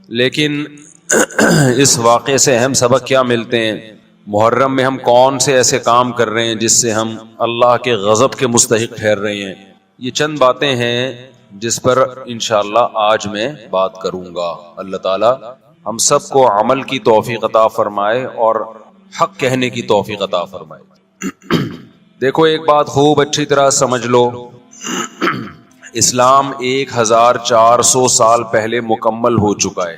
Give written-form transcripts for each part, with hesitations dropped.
لیکن اس واقعے سے اہم سبق کیا ملتے ہیں؟ محرم میں ہم کون سے ایسے کام کر رہے ہیں جس سے ہم اللہ کے غضب کے مستحق ٹھہر رہے ہیں؟ یہ چند باتیں ہیں جس پر انشاءاللہ آج میں بات کروں گا۔ اللہ تعالی ہم سب کو عمل کی توفیق عطا فرمائے اور حق کہنے کی توفیق عطا فرمائے۔ دیکھو ایک بات خوب اچھی طرح سمجھ لو، اسلام 1400 سال پہلے مکمل ہو چکا ہے۔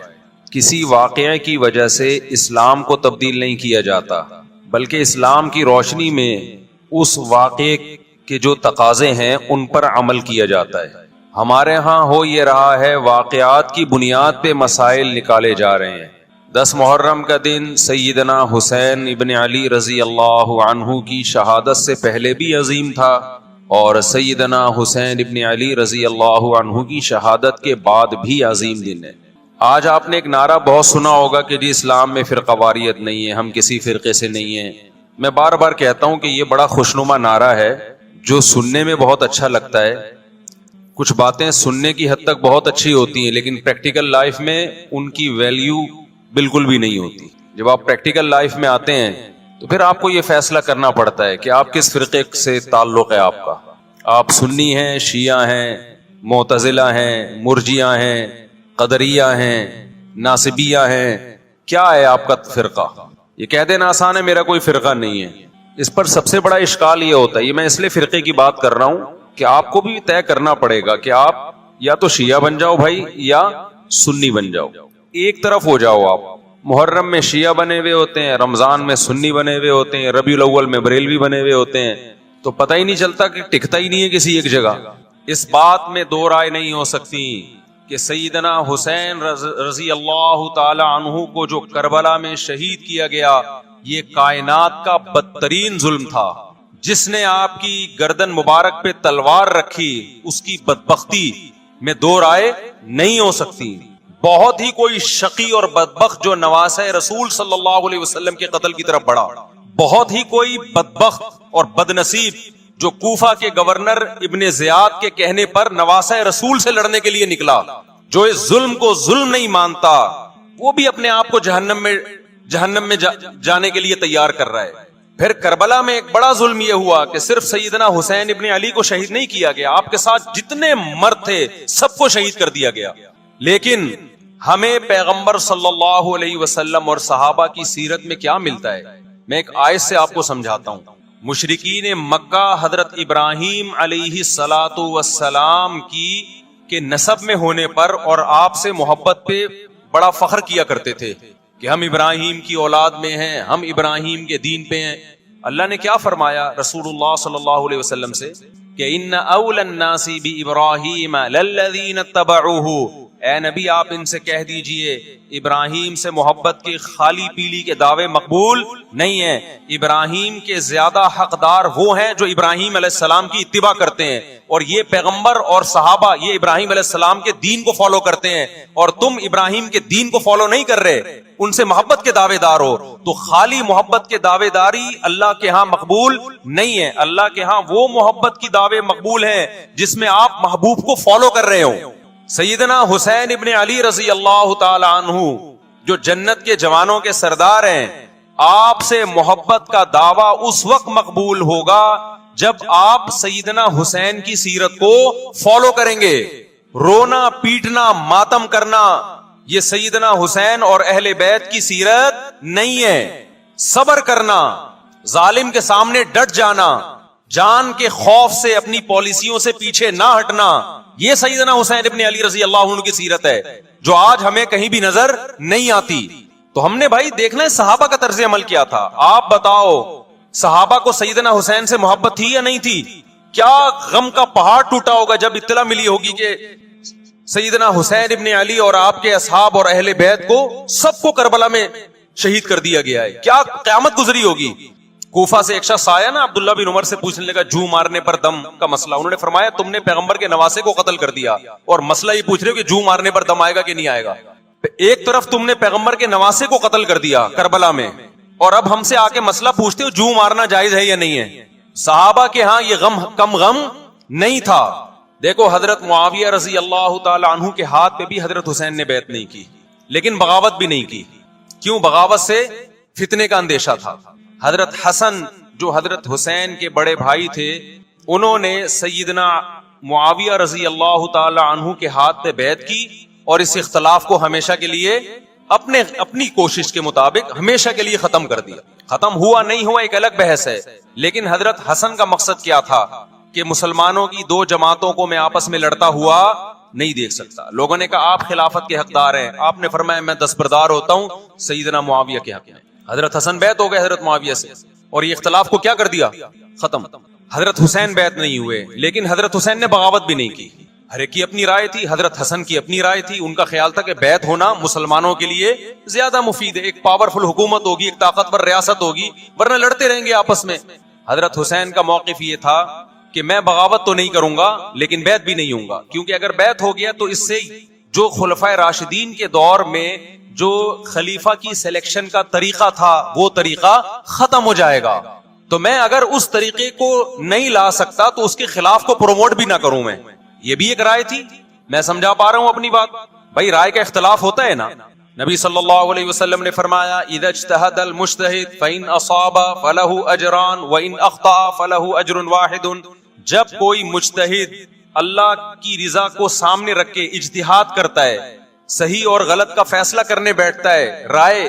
کسی واقعے کی وجہ سے اسلام کو تبدیل نہیں کیا جاتا، بلکہ اسلام کی روشنی میں اس واقعے کے جو تقاضے ہیں ان پر عمل کیا جاتا ہے۔ ہمارے ہاں ہو یہ رہا ہے، واقعات کی بنیاد پہ مسائل نکالے جا رہے ہیں۔ 10 محرم کا دن سیدنا حسین ابن علی رضی اللہ عنہ کی شہادت سے پہلے بھی عظیم تھا، اور سیدنا حسین ابن علی رضی اللہ عنہ کی شہادت کے بعد بھی عظیم دن ہے۔ آج آپ نے ایک نعرہ بہت سنا ہوگا کہ جی اسلام میں فرقہ واریت نہیں ہے، ہم کسی فرقے سے نہیں ہیں۔ میں بار بار کہتا ہوں کہ یہ بڑا خوشنما نعرہ ہے جو سننے میں بہت اچھا لگتا ہے۔ کچھ باتیں سننے کی حد تک بہت اچھی ہوتی ہیں، لیکن پریکٹیکل لائف میں ان کی ویلیو بالکل بھی نہیں ہوتی۔ جب آپ پریکٹیکل لائف میں آتے ہیں تو پھر آپ کو یہ فیصلہ کرنا پڑتا ہے کہ آپ کس فرقے سے تعلق ہے آپ کا۔ آپ سنی ہیں، شیعہ ہیں، معتزلہ ہیں، مرجیہ ہیں، قدریہ ہیں، ناصبیہ ہیں، کیا ہے آپ کا فرقہ؟ یہ کہہ دینا آسان ہے میرا کوئی فرقہ نہیں ہے۔ اس پر سب سے بڑا اشکال یہ ہوتا ہے، یہ میں اس لیے فرقے کی بات کر رہا ہوں کہ آپ کو بھی طے کرنا پڑے گا کہ آپ یا تو شیعہ بن جاؤ بھائی یا سنی بن جاؤ، ایک طرف ہو جاؤ۔ آپ محرم میں شیعہ بنے ہوئے ہوتے ہیں، رمضان میں سنی بنے ہوئے ہوتے ہیں، ربیع الاول میں بریلوی بنے ہوئے ہوتے ہیں، تو پتہ ہی نہیں چلتا کہ ٹکتا ہی نہیں ہے کسی ایک جگہ۔ اس بات میں دو رائے نہیں ہو سکتی کہ سیدنا حسین رضی اللہ تعالی عنہ کو جو کربلا میں شہید کیا گیا، یہ کائنات کا بدترین ظلم تھا۔ جس نے آپ کی گردن مبارک پہ تلوار رکھی، اس کی بدبختی میں دو رائے نہیں ہو سکتی۔ بہت ہی کوئی شقی اور بدبخت جو نواسہ رسول صلی اللہ علیہ وسلم کے قتل کی طرف بڑھا، بہت ہی کوئی بدبخت اور بدنصیب جو کوفہ کے گورنر ابن زیاد کے کہنے پر نواسہ رسول سے لڑنے کے لیے نکلا، جو اس ظلم کو ظلم نہیں مانتا، وہ بھی اپنے آپ کو جہنم میں جانے کے لیے تیار کر رہا ہے۔ پھر کربلا میں ایک بڑا ظلم یہ ہوا کہ صرف سیدنا حسین ابن علی کو شہید نہیں کیا گیا، آپ کے ساتھ جتنے مرد تھے سب کو شہید کر دیا گیا۔ لیکن ہمیں پیغمبر صلی اللہ علیہ وسلم اور صحابہ کی سیرت میں کیا ملتا ہے؟ میں ایک آیت سے آپ کو سمجھاتا ہوں۔ مشرکین مکہ حضرت ابراہیم علیہ الصلاۃ والسلام کے نسب میں ہونے پر اور آپ سے محبت پہ بڑا فخر کیا کرتے تھے کہ ہم ابراہیم کی اولاد میں ہیں، ہم ابراہیم کے دین پہ ہیں۔ اللہ نے کیا فرمایا رسول اللہ صلی اللہ علیہ وسلم سے کہ ان اول الناس بابراہیم للذین اتبعوہ، اے نبی آپ ان سے کہہ دیجئے ابراہیم سے محبت کی خالی پیلی کے دعوے مقبول نہیں ہیں۔ ابراہیم کے زیادہ حقدار وہ ہیں جو ابراہیم علیہ السلام کی اتباع کرتے ہیں، اور یہ پیغمبر اور صحابہ یہ ابراہیم علیہ السلام کے دین کو فالو کرتے ہیں، اور تم ابراہیم کے دین کو فالو نہیں کر رہے، ان سے محبت کے دعوے دار ہو۔ تو خالی محبت کے دعوے داری اللہ کے ہاں مقبول نہیں ہے۔ اللہ کے ہاں وہ محبت کی دعوے مقبول ہیں جس میں آپ محبوب کو فالو کر رہے ہو۔ سیدنا حسین ابن علی رضی اللہ تعالی عنہ جو جنت کے جوانوں کے سردار ہیں، آپ سے محبت کا دعویٰ اس وقت مقبول ہوگا جب آپ سیدنا حسین کی سیرت کو فالو کریں گے۔ رونا پیٹنا ماتم کرنا یہ سیدنا حسین اور اہل بیت کی سیرت نہیں ہے۔ صبر کرنا، ظالم کے سامنے ڈٹ جانا، جان کے خوف سے اپنی پالیسیوں سے پیچھے نہ ہٹنا، یہ سیدنا حسین ابن علی رضی اللہ عنہ کی سیرت ہے جو آج ہمیں کہیں بھی نظر نہیں آتی۔ تو ہم نے بھائی دیکھنا ہے صحابہ کا طرز عمل کیا تھا۔ آپ بتاؤ صحابہ کو سیدنا حسین سے محبت تھی یا نہیں تھی؟ کیا غم کا پہاڑ ٹوٹا ہوگا جب اطلاع ملی ہوگی کہ سیدنا حسین ابن علی اور آپ کے اصحاب اور اہل بیت کو سب کو کربلا میں شہید کر دیا گیا ہے۔ کیا قیامت گزری ہوگی۔ کوفہ سے ایک شخص آیا نا عبداللہ بن عمر سے پوچھنے لگا جو مارنے پر دم کا مسئلہ، انہوں نے فرمایا تم نے پیغمبر کے نواسے کو قتل کر دیا اور مسئلہ یہ پوچھ رہے ہو کہ جو مارنے پر دم آئے گا کہ نہیں آئے گا۔ ایک طرف تم نے پیغمبر کے نواسے کو قتل کر دیا کربلا میں، اور اب ہم سے آ کے مسئلہ پوچھتے ہو جو مارنا جائز ہے یا نہیں ہے۔ صحابہ کے ہاں یہ غم کم غم نہیں تھا۔ دیکھو حضرت معاویہ رضی اللہ تعالی عنہ کے ہاتھ پہ بھی حضرت حسین نے بیعت نہیں کی، لیکن بغاوت بھی نہیں کی. کیوں؟ بغاوت سے فتنے کا اندیشہ تھا. حضرت حسن جو حضرت حسین کے بڑے بھائی تھے، انہوں نے سیدنا معاویہ رضی اللہ تعالی عنہ کے ہاتھ پہ بیعت کی اور اس اختلاف کو ہمیشہ کے لیے اپنی کوشش کے مطابق ہمیشہ کے لیے ختم کر دیا. ختم ہوا نہیں ہوا ایک الگ بحث ہے، لیکن حضرت حسن کا مقصد کیا تھا کہ مسلمانوں کی دو جماعتوں کو میں آپس میں لڑتا ہوا نہیں دیکھ سکتا. لوگوں نے کہا آپ خلافت کے حقدار ہیں، آپ نے فرمایا میں دستبردار ہوتا ہوں سیدنا معاویہ کے حق میں. حضرت حسن بیعت ہو گئے حضرت معاویہ سے اور یہ اختلاف کو کیا کر دیا؟ ختم. حضرت حسین بیعت نہیں ہوئے، لیکن حضرت حسین نے بغاوت بھی نہیں کی. ہر ایک کی اپنی رائے تھی، حضرت حسن کی اپنی رائے تھی. ان کا خیال تھا کہ بیعت ہونا مسلمانوں کے لیے زیادہ مفید ہے، ایک پاورفل حکومت ہوگی، ایک طاقتور ریاست ہوگی، ورنہ لڑتے رہیں گے آپس میں. حضرت حسین کا موقف یہ تھا کہ میں بغاوت تو نہیں کروں گا لیکن بیعت بھی نہیں ہوں گا، کیونکہ اگر بیعت ہو گیا تو اس سے جو خلفائے راشدین کے دور میں جو خلیفہ کی سلیکشن کا طریقہ تھا وہ طریقہ ختم ہو جائے گا. تو میں اگر اس طریقے کو نہیں لا سکتا تو اس کے خلاف کو پروموٹ بھی نہ کروں. میں یہ بھی ایک رائے تھی. میں سمجھا پا رہا ہوں اپنی بات؟ بھائی رائے کا اختلاف ہوتا ہے نا. نبی صلی اللہ علیہ وسلم نے فرمایا اذا اجتہد المجتہد فإن اصاب فلہ اجران وإن اخطأ فلہ اجر واحد. جب کوئی مجتہد اللہ کی رضا کو سامنے رکھ کے اجتہاد کرتا ہے، صحیح اور غلط کا فیصلہ کرنے بیٹھتا ہے، رائے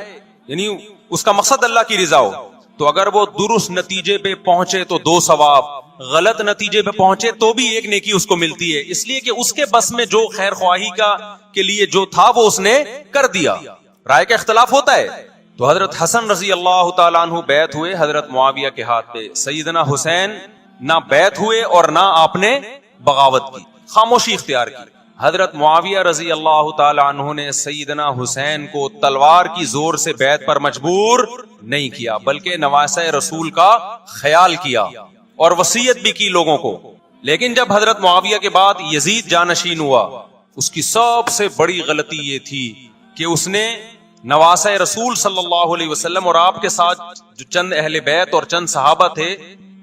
یعنی اس کا مقصد اللہ کی رضا ہو، تو اگر وہ درست نتیجے پہ پہنچے تو 2 ثواب، غلط نتیجے پہ پہنچے تو بھی 1 نیکی اس کو ملتی ہے، اس لیے کہ اس کے بس میں جو خیر خواہی کا کے لیے جو تھا وہ اس نے کر دیا. رائے کا اختلاف ہوتا ہے. تو حضرت حسن رضی اللہ تعالیٰ عنہ بیعت ہوئے حضرت معاویہ کے ہاتھ پہ. سیدنا حسین نہ بیعت ہوئے اور نہ آپ نے بغاوت کی، خاموشی اختیار کی. حضرت معاویہ رضی اللہ تعالی عنہ نے سیدنا حسین کو تلوار کی زور سے بیعت پر مجبور نہیں کیا، بلکہ نواسہ رسول کا خیال کیا اور وصیت بھی کی لوگوں کو. لیکن جب حضرت معاویہ کے بعد یزید جانشین ہوا، اس کی سب سے بڑی غلطی یہ تھی کہ اس نے نواسہ رسول صلی اللہ علیہ وسلم اور آپ کے ساتھ جو چند اہل بیت اور چند صحابہ تھے،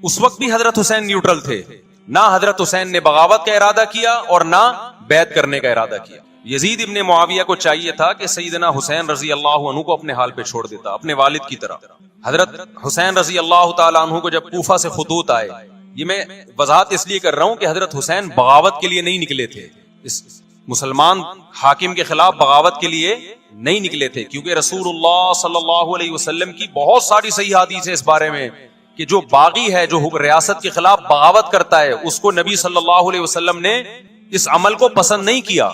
اس وقت بھی حضرت حسین نیوٹرل تھے. نہ حضرت حسین نے بغاوت کا ارادہ کیا اور نہ بیعت کرنے کا ارادہ کیا. یزید ابن معاویہ کو چاہیے تھا کہ سیدنا حسین رضی اللہ عنہ کو اپنے حال پہ چھوڑ دیتا، اپنے والد کی طرح. حضرت حسین رضی اللہ تعالی عنہ کو جب کوفہ سے خطوط آئے، یہ میں وضاحت اس لیے کر رہا ہوں کہ حضرت حسین بغاوت کے لیے نہیں نکلے تھے، اس مسلمان حاکم کے خلاف بغاوت کے لیے نہیں نکلے تھے، کیونکہ رسول اللہ صلی اللہ علیہ وسلم کی بہت ساری صحیح حدیث ہے اس بارے میں کہ جو باغی ہے، جو ریاست کے خلاف بغاوت کرتا ہے، اس کو نبی صلی اللہ علیہ وسلم نے اس عمل کو پسند نہیں کیا.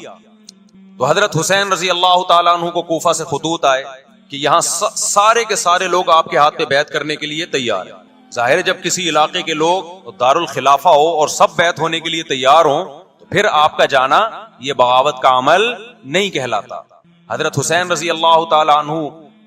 تو حضرت حسین رضی اللہ تعالیٰ عنہ کو کوفہ سے خطوط آئے کہ یہاں سارے کے سارے لوگ آپ کے ہاتھ پہ بیعت کرنے کے لیے تیار ہیں. ظاہر ہے جب کسی علاقے کے لوگ دارالخلافہ ہو اور سب بیعت ہونے کے لیے تیار ہوں تو پھر آپ کا جانا یہ بغاوت کا عمل نہیں کہلاتا. حضرت حسین رضی اللہ تعالیٰ عنہ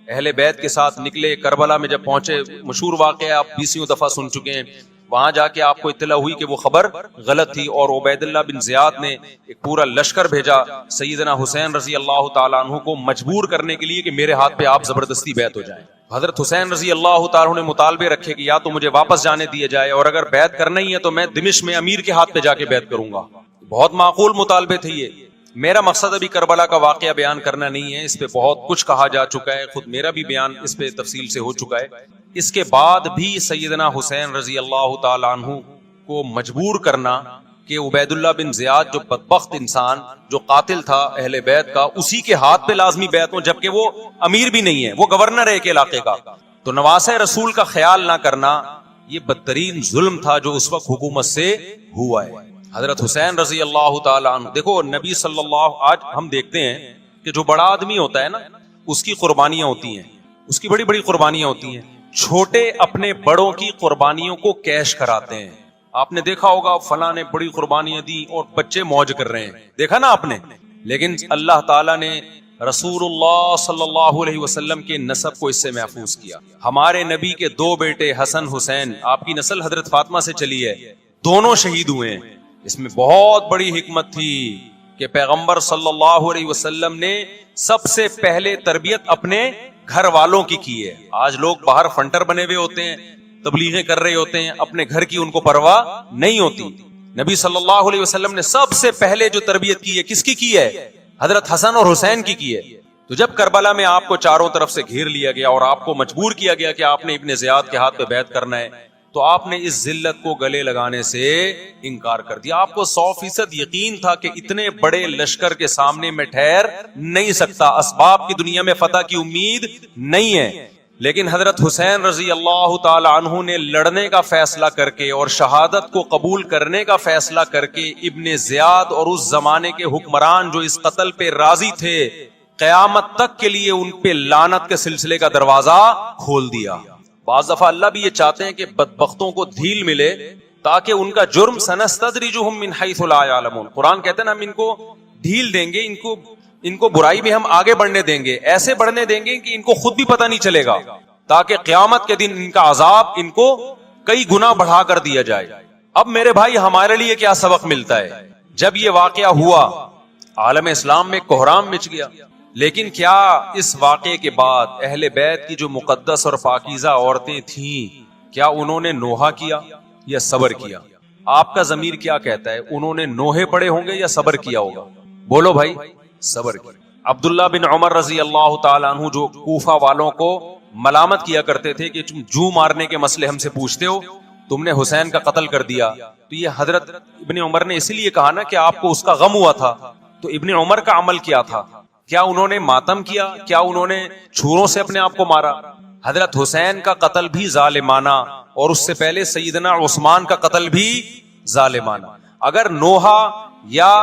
اہل بیت کے ساتھ نکلے. کربلا میں جب پہنچے، مشہور واقعہ آپ 20 دفعہ سن چکے ہیں، وہاں جا کے آپ کو اطلاع ہوئی کہ وہ خبر غلط تھی اور عبید اللہ بن زیاد نے ایک پورا لشکر بھیجا سیدنا حسین رضی اللہ تعالیٰ عنہ کو مجبور کرنے کے لیے کہ میرے ہاتھ پہ آپ زبردستی بیعت ہو جائیں. حضرت حسین رضی اللہ تعالیٰ عنہ نے مطالبے رکھے کہ یا تو مجھے واپس جانے دیے جائے اور اگر بیعت کرنا ہی ہے تو میں دمشق میں امیر کے ہاتھ پہ جا کے بیعت کروں گا. بہت معقول مطالبے تھے یہ. میرا مقصد ابھی کربلا کا واقعہ بیان کرنا نہیں ہے، اس پہ بہت کچھ کہا جا چکا ہے، خود میرا بھی بیان اس پہ تفصیل سے ہو چکا ہے. اس کے بعد بھی سیدنا حسین رضی اللہ تعالی عنہ کو مجبور کرنا کہ عبید اللہ بن زیاد جو بدبخت انسان جو قاتل تھا اہل بیت کا، اسی کے ہاتھ پہ لازمی بیعت ہو، جبکہ وہ امیر بھی نہیں ہے، وہ گورنر ہے ایک علاقے کا. تو نواسہ رسول کا خیال نہ کرنا یہ بدترین ظلم تھا جو اس وقت حکومت سے ہوا ہے. حضرت حسین رضی اللہ تعالی عنہ، دیکھو نبی صلی اللہ، آج ہم دیکھتے ہیں کہ جو بڑا آدمی ہوتا ہے نا اس کی قربانیاں ہوتی ہیں، اس کی بڑی بڑی قربانیاں ہوتی ہیں. چھوٹے اپنے بڑوں کی قربانیوں کو کیش کراتے ہیں. آپ نے دیکھا ہوگا فلاں نے بڑی قربانیاں دی اور بچے موج کر رہے ہیں، دیکھا نا آپ نے. لیکن اللہ تعالیٰ نے رسول اللہ صلی اللہ علیہ وسلم کے نسب کو اس سے محفوظ کیا. ہمارے نبی کے 2 بیٹے حسن حسین، آپ کی نسل حضرت فاطمہ سے چلی ہے، دونوں شہید ہوئے ہیں. اس میں بہت بڑی حکمت تھی کہ پیغمبر صلی اللہ علیہ وسلم نے سب سے پہلے تربیت اپنے گھر والوں کی ہے. آج لوگ باہر فنٹر بنے ہوئے ہوتے ہیں، تبلیغیں کر رہے ہوتے ہیں، اپنے گھر کی ان کو پرواہ نہیں ہوتی. نبی صلی اللہ علیہ وسلم نے سب سے پہلے جو تربیت کی ہے کس کی ہے؟ حضرت حسن اور حسین کی ہے. تو جب کربلا میں آپ کو چاروں طرف سے گھیر لیا گیا اور آپ کو مجبور کیا گیا کہ آپ نے ابن زیاد کے ہاتھ پہ بیعت کرنا ہے، تو آپ نے اس ذلت کو گلے لگانے سے انکار کر دیا. آپ کو 100% یقین تھا کہ اتنے بڑے لشکر کے سامنے میں ٹھہر نہیں سکتا، اسباب کی دنیا میں فتح کی امید نہیں ہے. لیکن حضرت حسین رضی اللہ تعالی عنہ نے لڑنے کا فیصلہ کر کے اور شہادت کو قبول کرنے کا فیصلہ کر کے ابن زیاد اور اس زمانے کے حکمران جو اس قتل پہ راضی تھے، قیامت تک کے لیے ان پہ لعنت کے سلسلے کا دروازہ کھول دیا. بعض دفعہ اللہ بھی یہ چاہتے ہیں کہ بدبختوں کو دھیل ملے تاکہ ان کا جرم سنستدرجہم من حیث لا یعلمون. قرآن کہتے ہیں نا ہم ان کو ڈھیل دیں گے، ان کو برائی میں ہم آگے بڑھنے دیں گے، ایسے بڑھنے دیں گے کہ ان کو خود بھی پتہ نہیں چلے گا، تاکہ قیامت کے دن ان کا عذاب ان کو کئی گنا بڑھا کر دیا جائے. اب میرے بھائی ہمارے لیے کیا سبق ملتا ہے؟ جب یہ واقعہ ہوا عالم اسلام میں کوہرام مچ گیا، لیکن کیا اس واقعے کے بعد اہل بیت کی جو مقدس اور پاکیزہ عورتیں تھیں، کیا انہوں نے نوحہ کیا یا صبر کیا؟ آپ کا ضمیر کیا کہتا ہے؟ انہوں نے نوحے پڑے ہوں گے یا صبر کیا ہوگا؟ بولو بھائی. صبر کیا. عبداللہ بن عمر رضی اللہ تعالیٰ عنہ جو کوفہ والوں کو ملامت کیا کرتے تھے کہ تم جو مارنے کے مسئلے ہم سے پوچھتے ہو، تم نے حسین کا قتل کر دیا، تو یہ حضرت ابن عمر نے اسی لیے کہا نا کہ آپ کو اس کا غم ہوا تھا. تو ابن عمر کا عمل کیا تھا؟ کیا انہوں نے ماتم کیا؟ کیا انہوں نے چھوروں سے اپنے آپ کو مارا؟ حضرت حسین کا قتل بھی ظالمانہ، اور اس سے پہلے سیدنا عثمان کا قتل بھی ظالمانہ. اگر نوحہ یا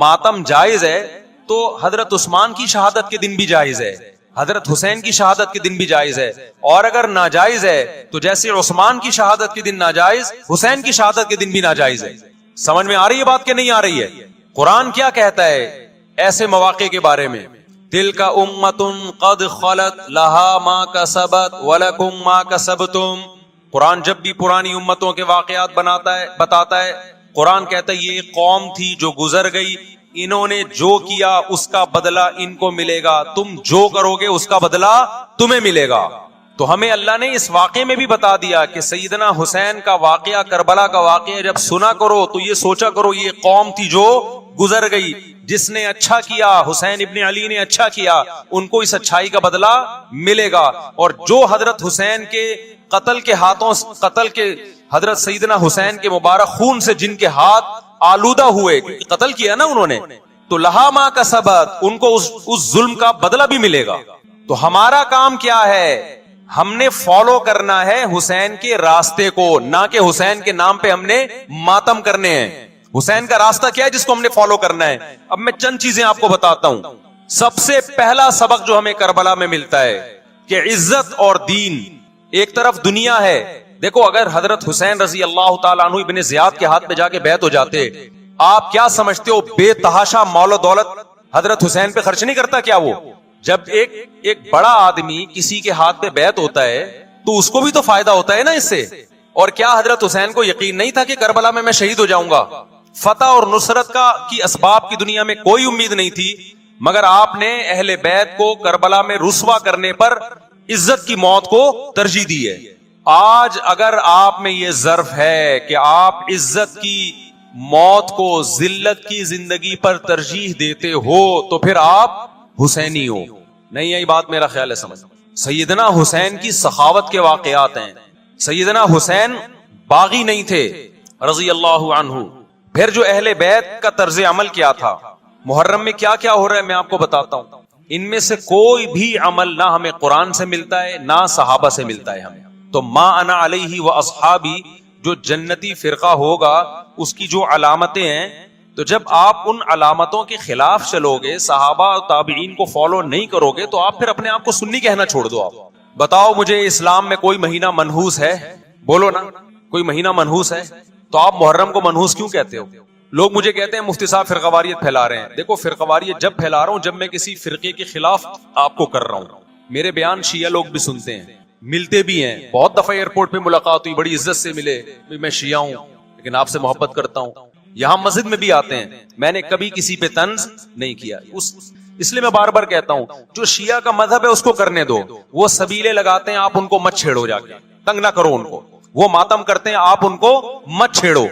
ماتم جائز ہے تو حضرت عثمان کی شہادت کے دن بھی جائز ہے، حضرت حسین کی شہادت کے دن بھی جائز ہے. اور اگر ناجائز ہے تو جیسے عثمان کی شہادت کے دن ناجائز، حسین کی شہادت کے دن بھی ناجائز ہے. سمجھ میں آ رہی ہے بات کہ نہیں آ رہی ہے؟ قرآن کیا کہتا ہے ایسے مواقع کے بارے میں؟ تلک امۃ قد خلت لہا ما کسبت ولکم ما کسبتم. قرآن جب بھی پرانی امتوں کے واقعات بتاتا ہے، قرآن کہتا ہے یہ قوم تھی جو گزر گئی، انہوں نے جو کیا اس کا بدلہ ان کو ملے گا، تم جو کرو گے اس کا بدلہ تمہیں ملے گا. تو ہمیں اللہ نے اس واقعے میں بھی بتا دیا کہ سیدنا حسین کا واقعہ، کربلا کا واقعہ جب سنا کرو تو یہ سوچا کرو یہ قوم تھی جو گزر گئی، جس نے اچھا کیا، حسین ابن علی نے اچھا کیا، ان کو اس اچھائی کا بدلہ ملے گا. اور جو حضرت حسین کے قتل کے حضرت سیدنا حسین کے مبارک خون سے جن کے ہاتھ آلودہ ہوئے، کیونکہ قتل کیا نا انہوں نے، تو لہا ما کسبت، ان کو اس ظلم کا بدلہ بھی ملے گا. تو ہمارا کام کیا ہے؟ ہم نے فالو کرنا ہے حسین کے راستے کو، نہ کہ حسین کے نام پہ ہم نے ماتم کرنے ہیں. حسین کا راستہ کیا ہے جس کو ہم نے فالو کرنا ہے؟ اب میں چند چیزیں آپ کو بتاتا ہوں. سب سے پہلا سبق جو ہمیں کربلا میں ملتا ہے کہ عزت اور دین ایک طرف دنیا ہے. دیکھو اگر حضرت حسین رضی اللہ تعالیٰ عنہ ابن زیاد کے ہاتھ پہ جا کے بیعت ہو جاتے، آپ کیا سمجھتے ہو بے تحاشا مال و دولت حضرت حسین پہ خرچ نہیں کرتا کیا وہ؟ جب ایک بڑا آدمی کسی کے ہاتھ پہ بیعت ہوتا ہے تو اس کو بھی تو فائدہ ہوتا ہے نا اس سے. اور کیا حضرت حسین کو یقین نہیں تھا کہ کربلا میں شہید ہو جاؤں گا؟ فتح اور نصرت کی اسباب کی دنیا میں کوئی امید نہیں تھی، مگر آپ نے اہل بیت کو کربلا میں رسوا کرنے پر عزت کی موت کو ترجیح دی ہے. آج اگر آپ میں یہ ظرف ہے کہ آپ عزت کی موت کو ذلت کی زندگی پر ترجیح دیتے ہو تو پھر آپ حسینی ہو. نہیں یہی بات میرا خیال ہے سمجھ. سیدنا حسین کی سخاوت کے واقعات ہیں. سیدنا حسین باغی نہیں تھے رضی اللہ عنہ. پھر جو اہل بیت کا طرز عمل کیا تھا، محرم میں کیا کیا ہو رہا ہے میں آپ کو بتاتا ہوں. ان میں سے کوئی بھی عمل نہ ہمیں قرآن سے ملتا ہے نہ صحابہ سے ملتا ہے ہمیں. تو ما انا علیہ و اصحابی جو جنتی فرقہ ہوگا اس کی جو علامتیں ہیں، تو جب آپ ان علامتوں کے خلاف چلو گے، صحابہ اور تابعین کو فالو نہیں کرو گے، تو آپ پھر اپنے آپ کو سنی کہنا چھوڑ دو. آپ بتاؤ مجھے اسلام میں کوئی مہینہ منحوس ہے؟ بولو نا کوئی مہینہ منحوس ہے؟ تو آپ محرم کو منحوس کیوں کہتے ہو؟ لوگ مجھے کہتے ہیں مفتی صاحب فرقہ واریت پھیلا رہے ہیں. دیکھو فرقہ واریت جب پھیلا رہا ہوں جب میں کسی فرقے کے خلاف آپ کو کر رہا ہوں. میرے بیان شیعہ لوگ بھی سنتے ہیں، ملتے بھی ہیں. بہت دفعہ ایئرپورٹ پہ ملاقات ہوئی، بڑی عزت سے ملے، میں شیعہ ہوں لیکن آپ سے محبت کرتا ہوں. یہاں مسجد میں بھی آتے ہیں، میں نے کبھی کسی پہ طنز نہیں کیا. اس لیے میں بار بار کہتا ہوں جو شیعہ کا مذہب ہے اس کو کرنے دو. وہ سبیلے لگاتے ہیں، آپ ان کو مت چھیڑو، جا کے تنگ نہ کرو ان کو. وہ ماتم کرتے ہیں، آپ ان کو مت چھیڑو.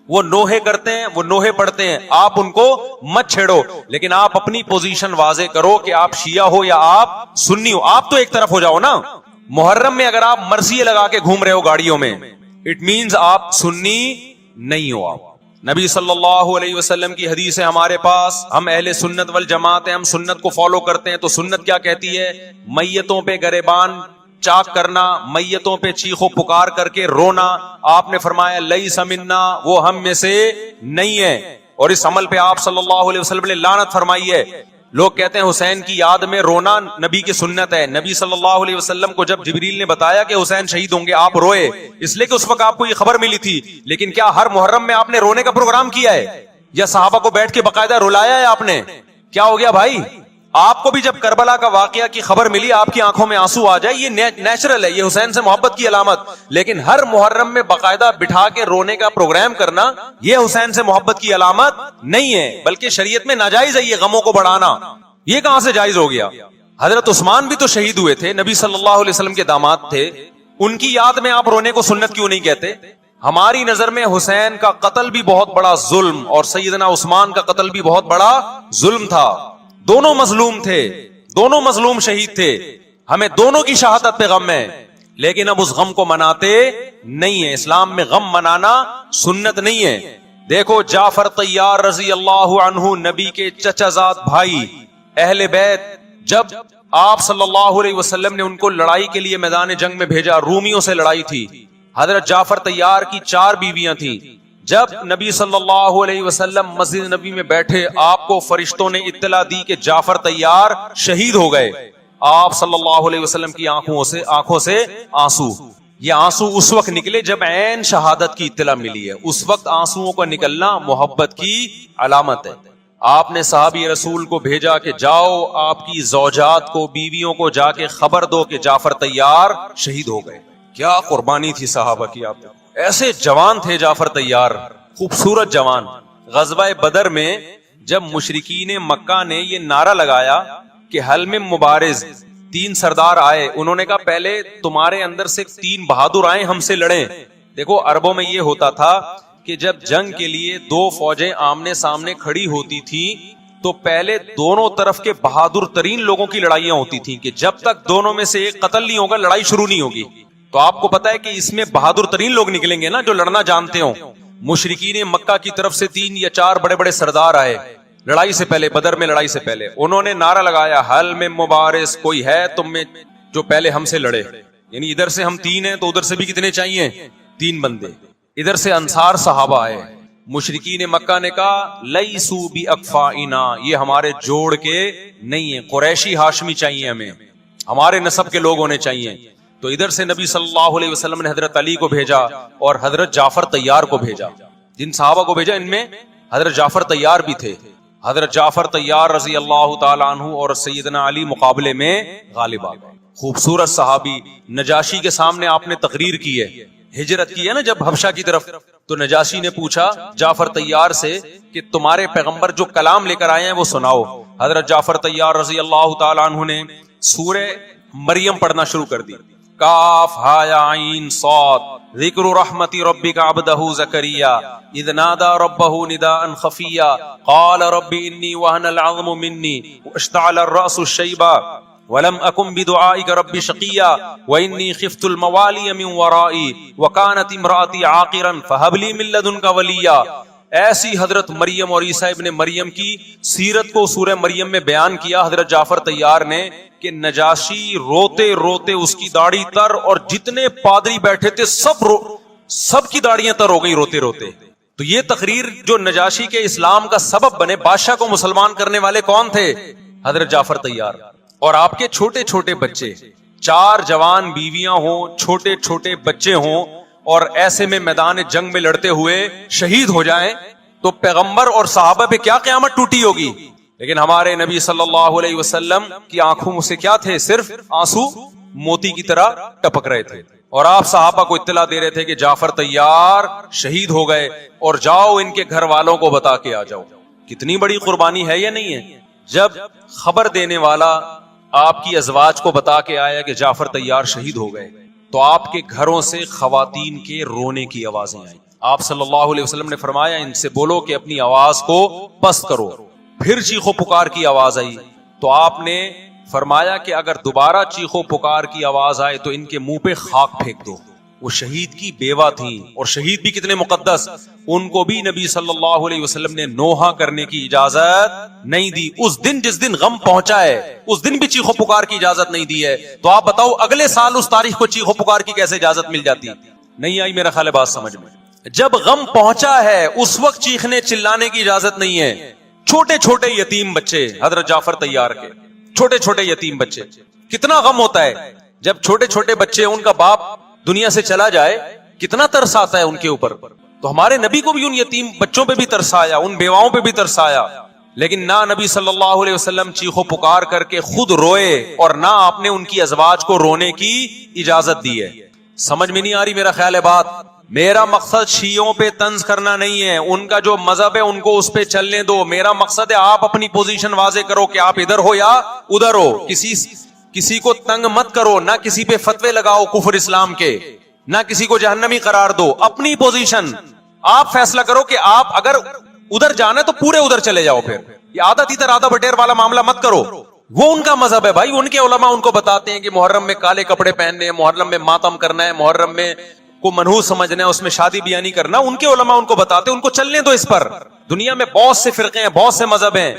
وہ نوحے کرتے ہیں, وہ نوحے پڑھتے ہیں, آپ ان کو مت چھیڑو, لیکن آپ اپنی پوزیشن واضح کرو کہ آپ شیعہ ہو یا آپ سنی ہو, آپ تو ایک طرف ہو جاؤ نا. محرم میں اگر آپ مرثیے لگا کے گھوم رہے ہو گاڑیوں میں, اٹ مینز آپ سنی نہیں ہو. آپ نبی صلی اللہ علیہ وسلم کی حدیث ہے ہمارے پاس, ہم اہل سنت والجماعت ہیں, ہم سنت کو فالو کرتے ہیں. تو سنت کیا کہتی ہے؟ میتوں پہ گریبان چاک کرنا, میتوں پہ چیخو پکار کر کے رونا. آپ نے فرمایا لیس منا, وہ ہم میں سے نہیں ہے. اور اس عمل پہ آپ صلی اللہ علیہ وسلم نے لعنت فرمائی ہے. لوگ کہتے ہیں حسین کی یاد میں رونا نبی کی سنت ہے. نبی صلی اللہ علیہ وسلم کو جب جبریل نے بتایا کہ حسین شہید ہوں گے, آپ روئے, اس لیے کہ اس وقت آپ کو یہ خبر ملی تھی. لیکن کیا ہر محرم میں آپ نے رونے کا پروگرام کیا ہے, یا صحابہ کو بیٹھ کے باقاعدہ رلایا ہے آپ نے؟ کیا ہو گیا بھائی؟ آپ کو بھی جب کربلا کا واقعہ کی خبر ملی آپ کی آنکھوں میں آنسو آ جائے, یہ نیچرل ہے, یہ حسین سے محبت کی علامت. لیکن ہر محرم میں باقاعدہ بٹھا کے رونے کا پروگرام کرنا, یہ حسین سے محبت کی علامت نہیں ہے, بلکہ شریعت میں ناجائز ہے یہ غموں کو بڑھانا. یہ کہاں سے جائز ہو گیا؟ حضرت عثمان بھی تو شہید ہوئے تھے, نبی صلی اللہ علیہ وسلم کے داماد تھے, ان کی یاد میں آپ رونے کو سنت کیوں نہیں کہتے؟ ہماری نظر میں حسین کا قتل بھی بہت بڑا ظلم, اور سیدنا عثمان کا قتل بھی بہت بڑا ظلم تھا. دونوں مظلوم تھے, دونوں مظلوم شہید تھے, ہمیں دونوں کی شہادت پہ غم ہے, لیکن اب اس غم کو مناتے نہیں ہیں. اسلام میں غم منانا سنت نہیں ہے. دیکھو جعفر طیار رضی اللہ عنہ, نبی کے چچا زاد بھائی, اہل بیت, جب آپ صلی اللہ علیہ وسلم نے ان کو لڑائی کے لیے میدان جنگ میں بھیجا, رومیوں سے لڑائی تھی, حضرت جعفر طیار کی 4 بیویاں تھیں. جب نبی صلی اللہ علیہ وسلم مسجد نبی میں بیٹھے, آپ کو فرشتوں نے اطلاع دی کہ جعفر طیار شہید ہو گئے. آپ صلی اللہ علیہ وسلم کی آنکھوں سے آنسو. یہ آنسو اس وقت نکلے جب عین شہادت کی اطلاع ملی ہے. اس وقت آنسوؤں کا نکلنا محبت کی علامت ہے. آپ نے صحابی رسول کو بھیجا کہ جاؤ آپ کی زوجات کو, بیویوں کو جا کے خبر دو کہ جعفر طیار شہید ہو گئے. کیا قربانی تھی صحابہ کی. آپ ایسے جوان تھے جعفر طیار, خوبصورت جوان. غزوہ بدر میں جب مشرکین مکہ نے یہ نعرہ لگایا کہ حل میں مبارز, 3 سردار آئے, انہوں نے کہا پہلے تمہارے اندر سے 3 بہادر آئیں ہم سے لڑیں. دیکھو عربوں میں یہ ہوتا تھا کہ جب جنگ کے لیے 2 فوجیں آمنے سامنے کھڑی ہوتی تھی تو پہلے دونوں طرف کے بہادر ترین لوگوں کی لڑائیاں ہوتی تھیں کہ جب تک دونوں میں سے ایک قتل نہیں ہوگا لڑائی شروع نہیں ہوگی. تو آپ کو پتا ہے کہ اس میں بہادر ترین لوگ نکلیں گے نا, جو لڑنا جانتے ہوں. مشرکین مکہ کی طرف سے 3 یا 4 بڑے بڑے سردار آئے لڑائی سے پہلے, بدر میں لڑائی سے پہلے. انہوں نے نعرہ لگایا حل میں مبارز, کوئی ہے تم میں جو پہلے ہم سے لڑے. یعنی ادھر سے ہم 3 ہیں تو ادھر سے بھی کتنے چاہیے؟ 3 بندے. ادھر سے انصار صحابہ آئے. مشرکین مکہ نے کہا لیسو بی اکفائنا, یہ ہمارے جوڑ کے نہیں ہیں, قریشی ہاشمی چاہیے, ہمیں ہمارے نسب کے لوگ ہونے چاہیے. تو ادھر سے نبی صلی اللہ علیہ وسلم نے حضرت علی کو بھیجا اور حضرت جعفر طیار کو بھیجا. جن صحابہ کو بھیجا ان میں حضرت جعفر طیار بھی تھے. حضرت جعفر طیار رضی اللہ تعالی عنہ اور سیدنا علی مقابلے میں غالب آ گئے. خوبصورت صحابی. نجاشی کے سامنے آپ نے تقریر کی ہے, ہجرت کی ہے نا جب حبشہ کی طرف, تو نجاشی نے پوچھا جعفر طیار سے کہ تمہارے پیغمبر جو کلام لے کر آئے ہیں وہ سناؤ. حضرت جعفر طیار رضی اللہ تعالی عنہ نے سورہ مریم پڑھنا شروع کر دی. کاف ہا یا عین صاد, ذکر رحمت ربک عبدہ زکریا اذ نادى ربه نداء خفیا قال رب انی وهن العظم منی واشتعل الرأس شیبا ولم اکن بدعائک رب شقیا وانی خفت الموالی من ورائی وکانت امرأتی عاقرا فہب لی من لدنک ولیا. ایسی حضرت مریم اور عیسیٰ ابن مریم کی سیرت کو سورہ مریم میں بیان کیا حضرت جعفر طیار نے کہ نجاشی روتے روتے اس کی داڑھی تر, اور جتنے پادری بیٹھے تھے سب کی داڑیاں تر ہو گئی روتے روتے. تو یہ تقریر جو نجاشی کے اسلام کا سبب بنے, بادشاہ کو مسلمان کرنے والے کون تھے؟ حضرت جعفر طیار. اور آپ کے چھوٹے چھوٹے بچے, 4 جوان بیویاں ہوں, چھوٹے چھوٹے بچے ہوں, اور ایسے میں میدان جنگ میں لڑتے ہوئے شہید ہو جائیں تو پیغمبر اور صحابہ پہ کیا قیامت ٹوٹی ہوگی. لیکن ہمارے نبی صلی اللہ علیہ وسلم کی آنکھوں سے کیا تھے؟ صرف آنسو موتی کی طرح ٹپک رہے تھے. اور آپ صحابہ کو اطلاع دے رہے تھے کہ جعفر طیار شہید ہو گئے, اور جاؤ ان کے گھر والوں کو بتا کے آ جاؤ. کتنی بڑی قربانی ہے یا نہیں ہے؟ جب خبر دینے والا آپ کی ازواج کو بتا کے آیا کہ جعفر طیار شہید ہو گئے تو آپ کے گھروں سے خواتین کے رونے کی آوازیں آئیں. آپ صلی اللہ علیہ وسلم نے فرمایا ان سے بولو کہ اپنی آواز کو پست کرو. پھر چیخو پکار کی آواز آئی تو آپ نے فرمایا کہ اگر دوبارہ چیخو پکار کی آواز آئے تو ان کے منہ پہ خاک پھینک دو. وہ شہید کی بیوہ تھیں اور شہید بھی کتنے مقدس, ان کو بھی نبی صلی اللہ علیہ وسلم نے نوحہ کرنے کی اجازت نہیں دی. اس دن جس دن غم پہنچا ہے اس دن بھی چیخو پکار کی اجازت نہیں دی ہے. تو آپ بتاؤ اگلے سال اس تاریخ کو چیخو پکار کی کیسے اجازت مل جاتی؟ نہیں آئی میرا خیال ہے بات سمجھ میں. جب غم پہنچا ہے اس وقت چیخنے چلانے کی اجازت نہیں ہے. چھوٹے چھوٹے یتیم بچے, حضرت جعفر طیار کے چھوٹے چھوٹے یتیم بچے, کتنا غم ہوتا ہے جب چھوٹے چھوٹے بچے, ان کا باپ دنیا سے چلا جائے, کتنا ترس آتا ہے ان کے اوپر. تو ہمارے نبی کو بھی ان یتیم بچوں پہ بھی ترس آیا, ان بیواؤں پہ بھی ترس آیا, لیکن نہ نبی صلی اللہ علیہ وسلم چیخو پکار کر کے خود روئے اور نہ آپ نے ان کی ازواج کو رونے کی اجازت دی ہے. سمجھ میں نہیں آ رہی میرا خیال ہے بات. میرا مقصد شیعوں پہ طنز کرنا نہیں ہے, ان کا جو مذہب ہے ان کو اس پہ چلنے دو. میرا مقصد ہے آپ اپنی پوزیشن واضح کرو کہ آپ ادھر ہو یا ادھر ہو. کسی کو تنگ مت کرو, نہ کسی پہ فتوے لگاؤ کفر اسلام کے, نہ کسی کو جہنمی قرار دو. اپنی پوزیشن آپ فیصلہ کرو کہ آپ اگر ادھر جانا ہے تو پورے ادھر چلے جاؤ. پھر یہ آدھا تیتر آدھا بٹیر والا معاملہ مت کرو. وہ ان کا مذہب ہے بھائی, ان کے علماء ان کو بتاتے ہیں کہ محرم میں کالے کپڑے پہننے ہیں, محرم میں ماتم کرنا ہے, محرم میں کو منحوس سمجھنا ہے, اس میں شادی بیاہ نہیں کرنا. ان کے علماء ان کو بتاتے ہیں, ان کو چلنے دو اس پر. دنیا میں بہت سے فرقے ہیں, بہت سے مذہب ہیں,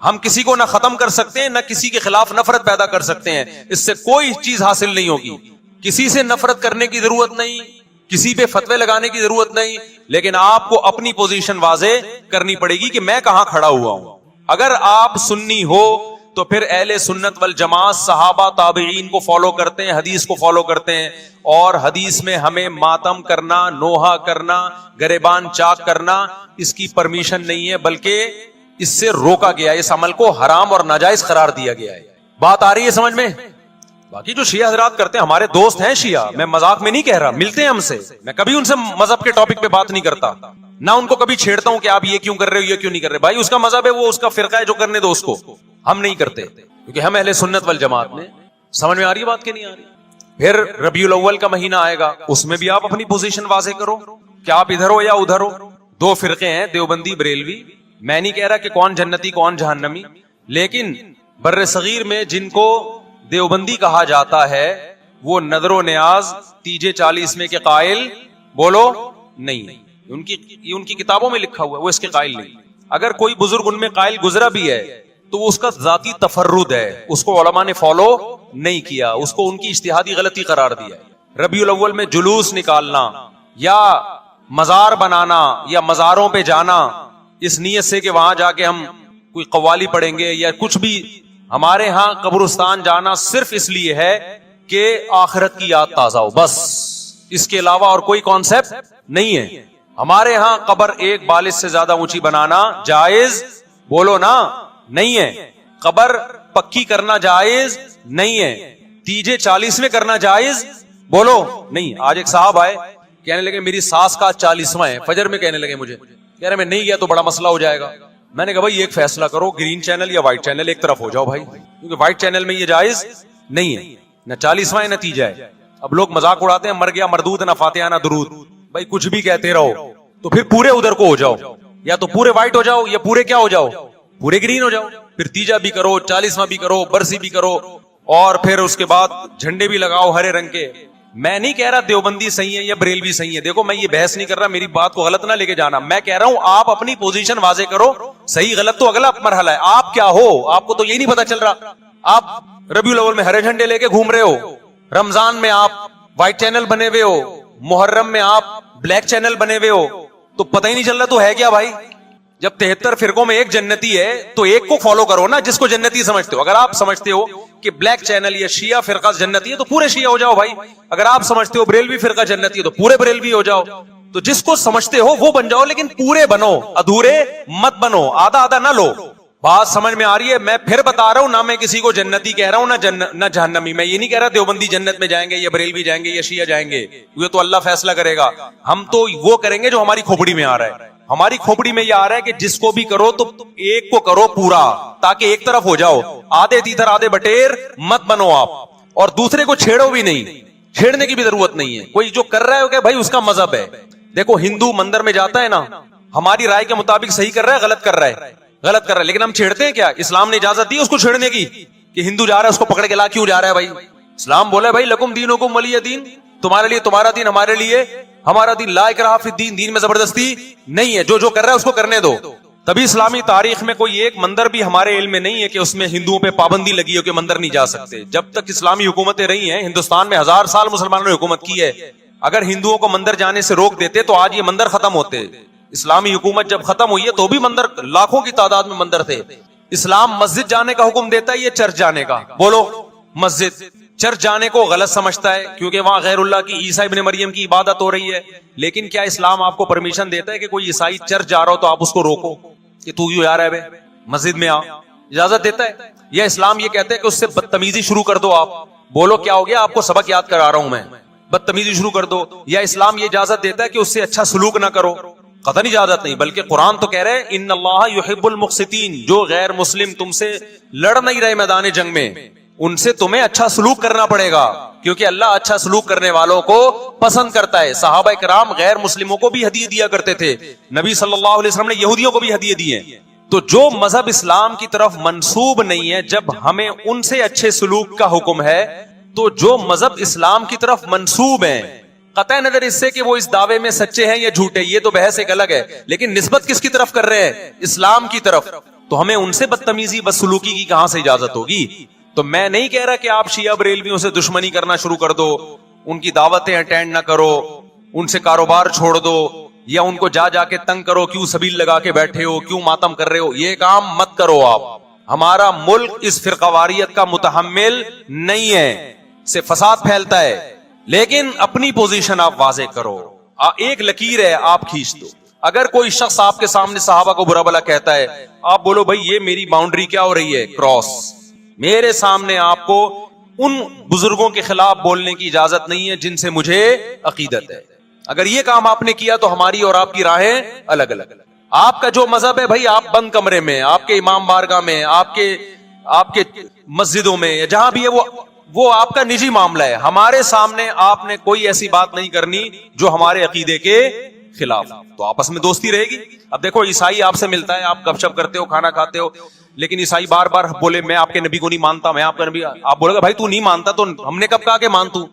ہم کسی کو نہ ختم کر سکتے ہیں نہ کسی کے خلاف نفرت پیدا کر سکتے ہیں. اس سے کوئی چیز حاصل نہیں ہوگی. کسی سے نفرت کرنے کی ضرورت نہیں, کسی پہ فتوے لگانے کی ضرورت نہیں, لیکن آپ کو اپنی پوزیشن واضح کرنی پڑے گی کہ میں کہاں کھڑا ہوا ہوں. اگر آپ سنی ہو تو پھر اہل سنت والجماعت صحابہ تابعین کو فالو کرتے ہیں, حدیث کو فالو کرتے ہیں, اور حدیث میں ہمیں ماتم کرنا, نوحہ کرنا, گریبان چاک کرنا اس کی پرمیشن نہیں ہے, بلکہ اس سے روکا گیا ہے, اس عمل کو حرام اور ناجائز قرار دیا گیا ہے. بات آ رہی ہے سمجھ میں؟ باقی جو شیعہ حضرات کرتے ہیں, ہمارے دوست ہیں شیعہ, میں مذاق میں نہیں کہہ رہا, ملتے ہیں ہم سے, میں کبھی ان سے مذہب کے ٹاپک پہ بات نہیں کرتا, نہ ان کو کبھی چھیڑتا ہوں کہ آپ یہ کیوں کر رہے ہو, یہ کیوں نہیں کر رہے. بھائی اس کا مذہب ہے, وہ اس کا فرقہ ہے, جو کرنے دو اس کو. ہم نہیں کرتے کیونکہ ہم اہل سنت والجماعت میں. سمجھ میں آ رہی ہے بات کہ نہیں آ رہی؟ پھر ربیع الاول کا مہینہ آئے گا, اس میں بھی آپ اپنی پوزیشن واضح کرو کہ آپ ادھر ہو یا ادھر ہو. دو فرقے ہیں, دیوبندی بریلوی. میں نہیں کہہ رہا کہ کون جنتی کون جہنمی, لیکن بر صغیر میں جن کو دیوبندی کہا جاتا ہے وہ نظر و نیاز تیجے 40 میں کے قائل بولو نہیں. ان کی کتابوں میں لکھا ہوا ہے, وہ اس کے قائل نہیں. اگر کوئی بزرگ ان میں قائل گزرا بھی ہے تو وہ اس کا ذاتی تفرد ہے, اس کو علماء نے فالو نہیں کیا, اس کو ان کی اجتہادی غلطی قرار دیا. ربیع الاول میں جلوس نکالنا یا مزار بنانا یا مزاروں پہ جانا اس نیت سے کہ وہاں جا کے ہم کوئی قوالی پڑھیں گے یا کچھ بھی, ہمارے ہاں قبرستان جانا صرف اس لیے ہے کہ آخرت کی یاد تازہ ہو, بس. اس کے علاوہ اور کوئی کانسیپٹ نہیں ہے. ہمارے ہاں قبر ایک بالش سے زیادہ اونچی بنانا جائز بولو نا نہیں ہے, قبر پکی کرنا جائز نہیں ہے, تیجے 40 میں کرنا جائز بولو نہیں. آج ایک صاحب آئے, کہنے لگے میری ساس کا 40واں ہے, فجر میں کہنے لگے مجھے, کہہ رہے میں نہیں گیا تو بڑا مسئلہ ہو جائے گا. میں نے کہا بھائی ایک فیصلہ کرو, گرین چینل یا وائٹ چینل, ایک طرف ہو جاؤ بھائی, کیونکہ وائٹ چینل میں یہ جائز نہیں ہے, نہ 40واں ہے نہ تیجا ہے. اب لوگ مذاق اڑاتے ہیں, مر گیا مردود نہ فاتحہ نہ درود. بھائی کچھ بھی کہتے رہو تو پھر پورے ادھر کو ہو جاؤ, یا تو پورے وائٹ ہو جاؤ یا پورے کیا ہو جاؤ, پورے گرین ہو جاؤ. پھر تیجا بھی کرو, 40واں بھی کرو, برسی بھی کرو, اور پھر اس کے بعد جھنڈے بھی لگاؤ ہرے رنگ کے. میں نہیں کہہ رہا دیوبندی صحیح ہے یا بریلوی صحیح ہے, دیکھو میں یہ بحث نہیں کر رہا, میری بات کو غلط نہ لے کے جانا. میں کہہ رہا ہوں آپ اپنی پوزیشن واضح کرو, صحیح غلط تو اگلا مرحلہ ہے. آپ کیا ہو, آپ کو تو یہی نہیں پتا چل رہا. آپ ربیع الاول میں ہرے جھنڈے لے کے گھوم رہے ہو, رمضان میں آپ وائٹ چینل بنے ہوئے ہو, محرم میں آپ بلیک چینل بنے ہوئے ہو, تو پتہ ہی نہیں چل رہا تو ہے کیا بھائی. جب 73 فرقوں میں ایک جنتی ہے تو ایک کو فالو کرو نا جس کو جنتی سمجھتے ہو. اگر آپ سمجھتے ہو کہ بلیک چینل یا شیعہ فرقہ جنتی ہے تو پورے شیعہ ہو جاؤ بھائی. اگر آپ سمجھتے ہو بریلوی فرقہ جنتی ہے تو پورے بریلوی ہو جاؤ. تو جس کو سمجھتے ہو وہ بن جاؤ, لیکن پورے بنو, ادھورے مت بنو, آدھا آدھا نہ لو. بات سمجھ میں آ رہی ہے؟ میں پھر بتا رہا ہوں, نہ میں کسی کو جنتی کہہ رہا ہوں نہ جہنمی. میں یہ نہیں کہہ رہا دیوبندی جنت میں جائیں گے یا بریلوی جائیں گے یا شیعہ جائیں گے, یہ تو اللہ فیصلہ کرے گا. ہم تو وہ کریں گے جو ہماری کھوپڑی میں آ رہا ہے. ہماری کھوپڑی میں یہ آ رہا ہے کہ جس کو بھی کرو تو ایک کو کرو پورا, تاکہ ایک طرف ہو جاؤ. آدھے تیتر آدھے بٹیر مت بنو آپ, اور دوسرے کو چھیڑو بھی نہیں, چھیڑنے کی بھی ضرورت نہیں ہے. کوئی جو کر رہا ہے کہ بھائی اس کا مذہب ہے, دیکھو ہندو مندر میں جاتا ہے نا, ہماری رائے کے مطابق صحیح کر رہا ہے غلط کر رہا ہے, غلط کر رہا ہے, لیکن ہم چھیڑتے ہیں کیا؟ اسلام نے اجازت دی اس کو چھیڑنے کی کہ ہندو جا رہا ہے اس کو پکڑ کے لا کیوں جا رہا ہے بھائی؟ اسلام بولا ہے بھائی لکم دینکم ولی دین, تمہارے لیے تمہارا دین, ہمارے لیے ہمارا دین, لا اکراہ فی الدین, دین میں زبردستی نہیں ہے, جو کر رہا ہے اس کو کرنے دو. تبھی اسلامی تاریخ میں کوئی ایک مندر بھی ہمارے علم میں نہیں ہے کہ اس میں ہندوؤں پہ پابندی لگی ہو کہ مندر نہیں جا سکتے. جب تک اسلامی حکومتیں رہی ہیں, ہندوستان میں 1000 سال مسلمانوں نے حکومت کی ہے, اگر ہندوؤں کو مندر جانے سے روک دیتے تو آج یہ مندر ختم ہوتے. اسلامی حکومت جب ختم ہوئی ہے تو بھی مندر لاکھوں کی تعداد میں مندر تھے. اسلام مسجد جانے کا حکم دیتا ہے یا چرچ جانے کا؟ بولو. مسجد. چرچ جانے کو غلط سمجھتا ہے کیونکہ وہاں غیر اللہ کی, عیسیٰ ابن مریم کی عبادت ہو رہی ہے. لیکن کیا اسلام آپ کو پرمیشن دیتا ہے کہ کوئی عیسائی چرچ جا رہا ہو تو آپ اس کو روکو کہ تو کیوں جا رہا ہے بے, مسجد میں آ؟ اجازت دیتا ہے؟ یا اسلام یہ کہتا ہے کہ اس سے بدتمیزی شروع کر دو آپ؟ بولو کیا ہو گیا؟ آپ کو سبق یاد کرا رہا ہوں میں, بدتمیزی شروع کر دو. یا اسلام یہ اجازت دیتا ہے کہ اس سے اچھا سلوک نہ کرو؟ قطعاً اجازت نہیں, بلکہ قرآن تو کہہ رہے ہیں ان اللہ یحب المقسطین, جو غیر مسلم تم سے لڑ نہیں رہے میدان جنگ میں, ان سے تمہیں اچھا سلوک کرنا پڑے گا, کیونکہ اللہ اچھا سلوک کرنے والوں کو پسند کرتا ہے. صحابہ کرام غیر مسلموں کو بھی ہدیے دیا کرتے تھے, نبی صلی اللہ علیہ وسلم نے یہودیوں کو بھی ہدیے دیے. تو جو مذہب اسلام کی طرف منسوب نہیں ہے, جب ہمیں ان سے اچھے سلوک کا حکم ہے, تو جو مذہب اسلام کی طرف منسوب ہیں, قطع نظر اس سے کہ وہ اس دعوے میں سچے ہیں یا جھوٹے, یہ تو بحث ایک الگ ہے, لیکن نسبت کس کی طرف کر رہے ہیں؟ اسلام کی طرف. تو ہمیں ان سے بدتمیزی بدسلوکی کی کہاں سے اجازت ہوگی؟ تو میں نہیں کہہ رہا کہ آپ شیعہ بریلویوں سے دشمنی کرنا شروع کر دو, ان کی دعوتیں اٹینڈ نہ کرو, ان سے کاروبار چھوڑ دو, یا ان کو جا جا کے تنگ کرو, کیوں سبیل لگا کے بیٹھے ہو, کیوں ماتم کر رہے ہو, یہ کام مت کرو آپ. ہمارا ملک اس فرقواریت کا متحمل نہیں ہے, سے فساد پھیلتا ہے. لیکن اپنی پوزیشن آپ واضح کرو, ایک لکیر ہے آپ کھینچ دو. اگر کوئی شخص آپ کے سامنے صحابہ کو برا بلا کہتا ہے, آپ بولو بھائی یہ میری باؤنڈری کیا ہو رہی ہے, کراس. میرے سامنے آپ کو ان بزرگوں کے خلاف بولنے کی اجازت نہیں ہے جن سے مجھے عقیدت ہے. اگر یہ کام آپ نے کیا تو ہماری اور آپ کی راہیں الگ الگ. آپ کا جو مذہب ہے بھائی, آپ بند کمرے میں, آپ کے امام بارگاہ میں, آپ کے مسجدوں میں, جہاں بھی ہے وہ آپ کا نجی معاملہ ہے. ہمارے سامنے آپ نے کوئی ایسی بات نہیں کرنی جو ہمارے عقیدے کے خلاف, تو آپس میں دوستی رہے گی. اب دیکھو عیسائی آپ سے ملتا ہے, آپ گپ شپ کرتے ہو, کھانا کھاتے ہو, لیکن عیسائی بار بار بولے میں آپ کے نبی کو نہیں مانتا, میں آپ کا نبی, آپ بولے گا بھائی تو نہیں مانتا تو ہم نے کب کہا کہ مان تو,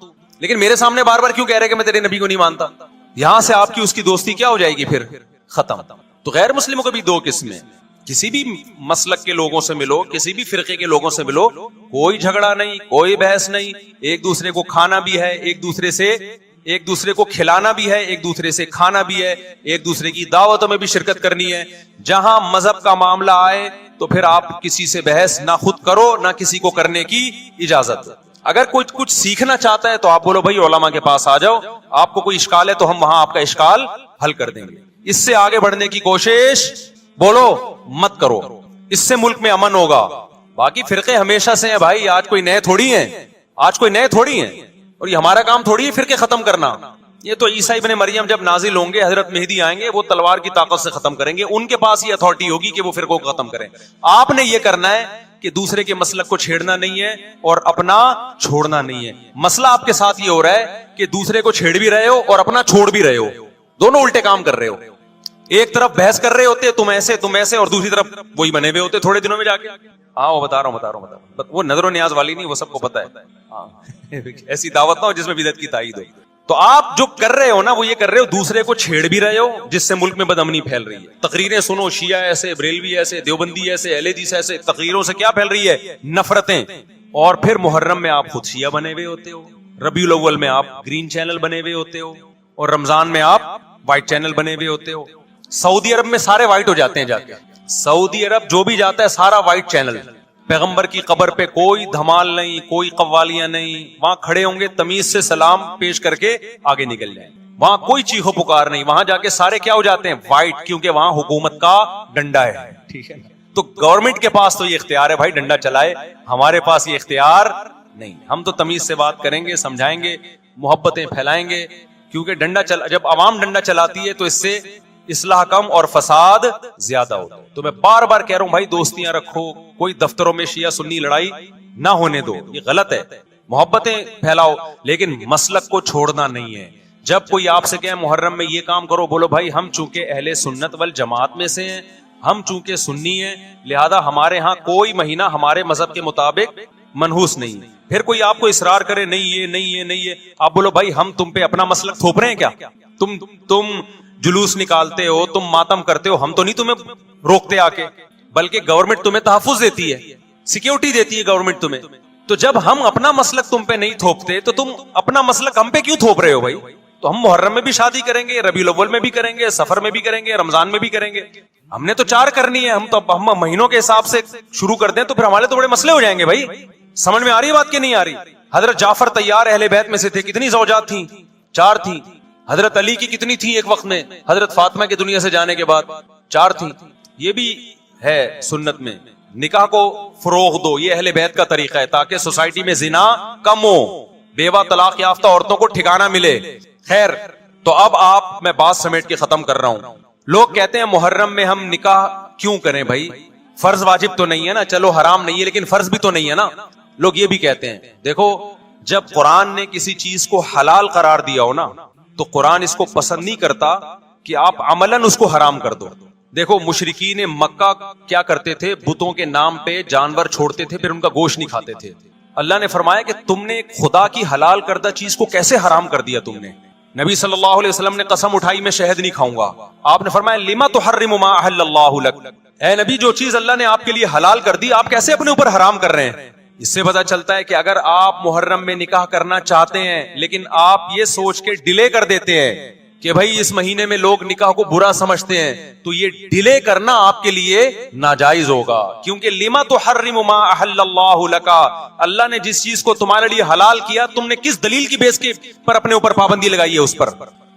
لیکن میرے سامنے بار بار کیوں کہہ رہے کہ میں تیرے نبی کو نہیں مانتا؟ یہاں سے آپ کی اس کی دوستی کیا ہو جائے گی پھر؟ ختم. تو غیر مسلموں کو بھی دو قسمیں, کسی بھی مسلک کے لوگوں سے ملو, کسی بھی فرقے کے لوگوں سے ملو, کوئی جھگڑا نہیں, کوئی بحث نہیں, ایک دوسرے کو کھانا بھی ہے, ایک دوسرے کو کھلانا بھی ہے, ایک دوسرے سے کھانا بھی ہے, ایک دوسرے کی دعوتوں میں بھی شرکت کرنی ہے. جہاں مذہب کا معاملہ آئے تو پھر آپ کسی سے بحث نہ خود کرو نہ کسی کو کرنے کی اجازت. اگر کوئی کچھ سیکھنا چاہتا ہے تو آپ بولو بھائی علماء کے پاس آ جاؤ, آپ کو کوئی اشکال ہے تو ہم وہاں آپ کا اشکال حل کر دیں گے. اس سے آگے بڑھنے کی کوشش بولو مت کرو, اس سے ملک میں امن ہوگا. باقی فرقے ہمیشہ سے ہیں بھائی, آج کوئی نئے تھوڑی ہیں, اور یہ ہمارا کام تھوڑی ہے فرقے ختم کرنا. یہ تو عیسیٰ ابن مریم جب نازل ہوں گے, حضرت مہدی آئیں گے, وہ تلوار کی طاقت سے ختم کریں گے, ان کے پاس یہ اتھارٹی ہوگی کہ وہ فرقوں کو ختم کریں. آپ نے یہ کرنا ہے کہ دوسرے کے مسلک کو چھیڑنا نہیں ہے اور اپنا چھوڑنا نہیں ہے. مسئلہ آپ کے ساتھ یہ ہو رہا ہے کہ دوسرے کو چھیڑ بھی رہے ہو اور اپنا چھوڑ بھی رہے ہو, دونوں الٹے کام کر رہے ہو. ایک طرف بحث کر رہے ہوتے تم ایسے, اور دوسری طرف وہی بنے ہوئے ہوتے تھوڑے دنوں میں جا کے. ہاں وہ بتا رہا ہوں, وہ نظر و نیاز والی نہیں, وہ سب کو پتا ہے. ایسی دعوت نہ ہو جس میں بدعت کی تائید ہو. تو آپ جو کر رہے ہو نا وہ یہ کر رہے ہو, دوسرے کو چھیڑ بھی رہے ہو, جس سے ملک میں بدامنی پھیل رہی ہے. تقریریں سنو, شیعہ ایسے, بریلوی ایسے, دیوبندی ایسے, اہل حدیث ایسے, تقریروں سے کیا پھیل رہی ہے؟ نفرتیں. اور پھر محرم میں آپ خود شیعہ بنے ہوئے ہوتے ہو, ربیع الاول میں آپ گرین چینل بنے ہوئے ہوتے ہو, اور رمضان میں آپ وائٹ چینل بنے ہوئے ہوتے ہو. سعودی عرب میں سارے وائٹ ہو جاتے ہیں جا کے. سعودی عرب جو بھی جاتا ہے سارا وائٹ چینل. پیغمبر کی قبر پہ کوئی دھمال نہیں, کوئی قوالیاں نہیں, وہاں کھڑے ہوں گے تمیز سے سلام پیش کر کے آگے نکل جائیں. وہاں کوئی چیخو پکار نہیں, وہاں جا کے سارے کیا ہو جاتے ہیں؟ وائٹ, کیونکہ وہاں حکومت کا ڈنڈا ہے. ٹھیک ہے, تو گورنمنٹ کے پاس تو یہ اختیار ہے بھائی ڈنڈا چلائے, ہمارے پاس یہ اختیار نہیں. ہم تو تمیز سے بات کریں گے, سمجھائیں گے, محبتیں پھیلائیں گے, کیونکہ جب عوام ڈنڈا چلاتی ہے تو اس سے اصلاح کم اور فساد زیادہ ہوتا ہے. تو میں بار بار کہہ رہا ہوں بھائی دوستیاں رکھو, کوئی دفتروں میں شیعہ سنی لڑائی نہ ہونے دو, یہ غلط ہے. محبتیں پھیلاؤ لیکن مسلک کو چھوڑنا نہیں ہے. جب کوئی آپ سے کہے محرم میں یہ کام کرو، بولو بھائی ہم چونکہ اہل سنت والجماعت میں سے ہیں، ہم چونکہ سنی ہیں، لہذا ہمارے ہاں کوئی مہینہ ہمارے مذہب کے مطابق منحوس نہیں ہے۔ پھر کوئی آپ کو اصرار کرے نہیں یہ نہیں یہ نہیں یہ، آپ بولو بھائی ہم تم پہ اپنا مسلک تھوپ رہے ہیں کیا؟ تم جلوس نکالتے ہو، تم ماتم کرتے ہو، ہم تو نہیں تمہیں روکتے آ کے، بلکہ گورنمنٹ تمہیں تحفظ دیتی ہے، سیکیورٹی دیتی ہے گورنمنٹ تمہیں۔ تو جب ہم اپنا مسلک تم پہ نہیں تھوپتے تو تم اپنا مسلک ہم پہ کیوں تھوپ رہے ہو بھائی؟ تو ہم محرم میں بھی شادی کریں گے، ربیع الاول میں بھی کریں گے، سفر میں بھی کریں گے، رمضان میں بھی کریں گے، ہم نے تو 4 کرنی ہے۔ ہم مہینوں کے حساب سے شروع کر دیں تو پھر ہمارے تو بڑے مسئلے ہو جائیں گے بھائی۔ سمجھ میں آ رہی ہے بات کہ نہیں آ رہی؟ حضرت جعفر طیار اہل بیت میں سے تھے، کتنی زوجات تھیں؟ 4 تھیں۔ حضرت علی کی کتنی تھیں ایک وقت میں؟ حضرت فاطمہ کے دنیا سے جانے کے بعد 4 تھیں۔ یہ بھی ہے سنت میں، نکاح کو فروغ دو، یہ اہل بیت کا طریقہ ہے تاکہ سوسائٹی میں زنا کم ہو، بیوہ طلاق یافتہ عورتوں کو ٹھکانہ ملے۔ خیر، تو اب میں بات سمیٹ کے ختم کر رہا ہوں۔ لوگ کہتے ہیں محرم میں ہم نکاح کیوں کریں بھائی؟ فرض واجب تو نہیں ہے نا، چلو حرام نہیں ہے لیکن فرض بھی تو نہیں ہے نا۔ لوگ یہ بھی کہتے ہیں، دیکھو جب قرآن نے کسی چیز کو حلال قرار دیا ہو نا تو قرآن اس کو پسند نہیں کرتا کہ آپ عملاً اس کو حرام کر دو۔ دیکھو مشرکین مکہ کیا کرتے تھے؟ بتوں کے نام پہ جانور چھوڑتے تھے، پھر ان کا گوشت نہیں کھاتے تھے۔ اللہ نے فرمایا کہ تم نے خدا کی حلال کردہ چیز کو کیسے حرام کر دیا تم نے؟ نبی صلی اللہ علیہ وسلم نے قسم اٹھائی میں شہد نہیں کھاؤں گا، آپ نے فرمایا لما تحرم ما احل اللہ لک، اے نبی جو چیز اللہ نے آپ کے لیے حلال کر دی آپ کیسے اپنے اوپر حرام کر رہے ہیں؟ اس سے پتہ چلتا ہے کہ اگر آپ محرم میں نکاح کرنا چاہتے ہیں لیکن آپ یہ سوچ کے ڈیلے کر دیتے ہیں کہ بھائی اس مہینے میں لوگ نکاح کو برا سمجھتے ہیں، تو یہ ڈیلے کرنا آپ کے لیے ناجائز ہوگا، کیونکہ لما تحرم ما احل اللہ لک، اللہ نے جس چیز کو تمہارے لیے حلال کیا تم نے کس دلیل کی بیس کے پر اپنے اوپر پابندی لگائی ہے اس پر؟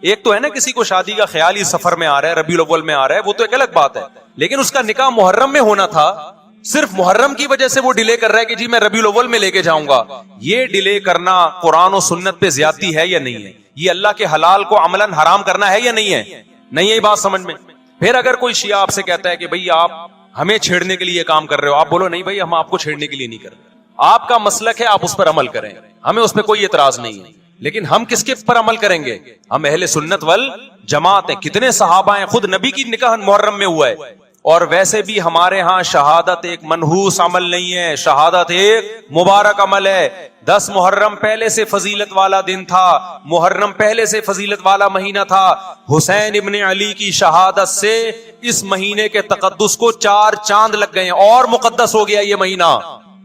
ایک تو ہے نا کسی کو شادی کا خیال ہی سفر میں آ رہا ہے، ربیع الاول میں آ رہا ہے، وہ تو ایک الگ بات ہے، لیکن اس کا نکاح محرم میں ہونا تھا، صرف محرم کی وجہ سے وہ ڈیلے کر رہا ہے کہ جی میں ربیع الاول میں لے کے جاؤں گا۔ یہ ڈیلے کرنا قرآن و سنت پہ زیادتی ہے یا نہیں ہے؟ یہ اللہ کے حلال کو عملاً حرام کرنا ہے یا نہیں ہے؟ نہیں ہے، یہ بات سمجھ میں۔ پھر اگر کوئی شیعہ آپ سے کہتا ہے کہ بھئی آپ ہمیں چھیڑنے کے لیے یہ کام کر رہے ہو، آپ بولو نہیں بھائی ہم آپ کو چھیڑنے کے لیے نہیں کر رہے، آپ کا مسلک ہے، آپ اس پر عمل کریں، ہمیں اس پہ کوئی اعتراض نہیں ہے، لیکن ہم کس کے پر عمل کریں گے؟ ہم اہل سنت والجماعت ہیں۔ کتنے صحابہ ہیں، خود نبی کی نکاح محرم میں ہوا ہے، اور ویسے بھی ہمارے ہاں شہادت ایک منحوس عمل نہیں ہے، شہادت ایک مبارک عمل ہے۔ 10 محرم پہلے سے فضیلت والا دن تھا، محرم پہلے سے فضیلت والا مہینہ تھا، حسین ابن علی کی شہادت سے اس مہینے کے تقدس کو 4 چاند لگ گئے اور مقدس ہو گیا یہ مہینہ۔